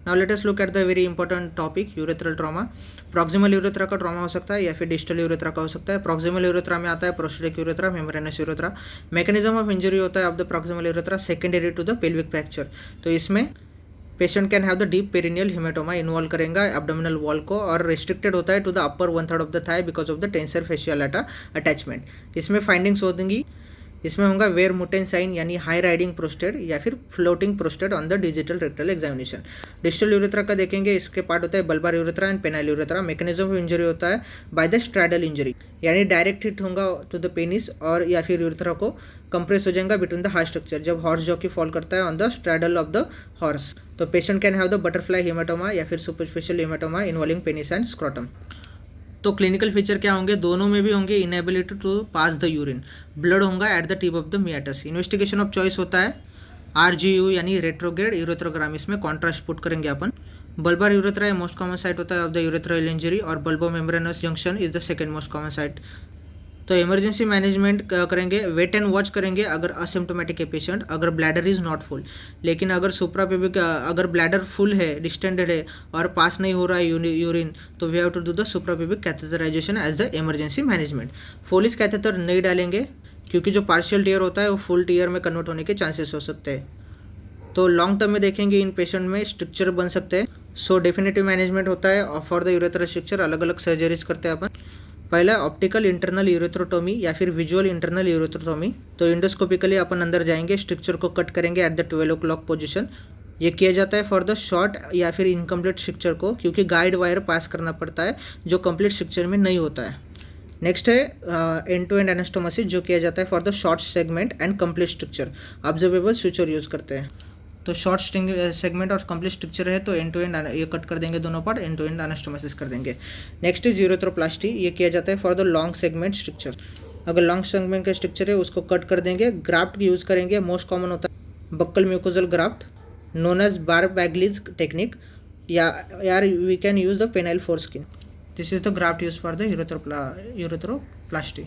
Now let us look at the very important topic urethral trauma. Proximal urethra का trauma हो सकता है या फिर डिस्टल यूरेथ्रा का हो सकता है। प्रॉक्सिमल यूरेथ्रा में आता है prostatic urethra, membranous urethra. Mechanism of injury होता है of the proximal urethra secondary to the pelvic fracture. तो इसमें patient can have the deep perineal haematoma involve करेंगे एब्डोमिनल वॉल को, और रिस्ट्रिक्टेड होता है to the upper 1/3 of the thigh because of the tensor fascia lata attachment. इसमें findings होंगी, इसमें होगा वेयर मुटेन साइन यानी हाई राइडिंग प्रोस्टेट या फिर floating prostate on the digital rectal examination. Digital urethra का देखेंगे, इसके पार्ट होता है bulbar urethra and penile urethra. Mechanism of injury होता है बाय द स्ट्रैडल इंजरी, यानी डायरेक्ट हिट होगा टू द पेनिस और या फिर यूरेथ्रा को कंप्रेस हो जाएगा बिटवीन द हार्ट स्ट्रक्चर जब हॉर्स जॉकी फॉल करता है on the straddle of the horse. तो patient can have the butterfly haematoma या फिर superficial haematoma involving penis and scrotum. तो क्लिनिकल फीचर क्या होंगे, दोनों में भी होंगे inability to pass the urine, blood होगा at the tip of the meatus. Investigation of choice होता है RGU यानी रेट्रोग्रेड यूरेथ्रोग्राम, इसमें कॉन्ट्रास्ट पुट करेंगे अपन। बल्बार यूरेथ्रा मोस्ट कॉमन साइट होता है ऑफ द यूरेथ्रल इंजरी और bulbo membranes junction is the second most common site. तो इमरजेंसी मैनेजमेंट करेंगे, वेट एंड वॉच करेंगे अगर असिम्टोमेटिक है पेशेंट, अगर ब्लैडर इज़ नॉट फुल। लेकिन अगर सुप्रापेबिक अगर ब्लैडर फुल है, डिस्टेंडेड है और पास नहीं हो रहा है यूरिन, तो we have to do the suprapubic catheterisation as the emergency management. Foley's catheter नहीं डालेंगे क्योंकि जो पार्शियल टीयर होता है वो फुल टीयर में कन्वर्ट होने के चांसेस हो सकते हैं। तो लॉन्ग टर्म में देखेंगे इन पेशेंट में स्ट्रक्चर बन सकते हैं। सो डेफिनेटिव मैनेजमेंट होता है फॉर द यूरेथ्रल स्ट्रक्चर, अलग अलग सर्जरीज करते हैं अपन। पहला ऑप्टिकल इंटरनल यूरेथ्रोटोमी या फिर विजुअल इंटरनल यूरेथ्रोटोमी। तो इंडोस्कोपिकली अपन अंदर जाएंगे, स्ट्रक्चर को कट करेंगे एट द 12 o'clock पोजीशन। ये किया जाता है फॉर द शॉर्ट या फिर इनकम्प्लीट स्ट्रक्चर को, क्योंकि गाइड वायर पास करना पड़ता है जो कंप्लीट स्ट्रक्चर में नहीं होता है। नेक्स्ट है एंड टू एंड एनास्टोमोसिस, जो किया जाता है for the short segment and complete stricture. Absorbable suture use करते हैं। तो शॉर्ट सेगमेंट और कंप्लीट स्ट्रक्चर है तो एंड टू एंड ये कट कर देंगे दोनों part, end to end anastomosis कर देंगे। नेक्स्ट इज यूरेथ्रोप्लास्टी, ये किया जाता है for the long segment stricture. अगर लॉन्ग सेगमेंट का स्ट्रक्चर है उसको कट कर देंगे। ग्राफ्ट यूज करेंगे, मोस्ट कॉमन होता है buccal mucosal graft known as Barbagli technique, या we can use the penile foreskin. This is the graft use for the urethroplasty.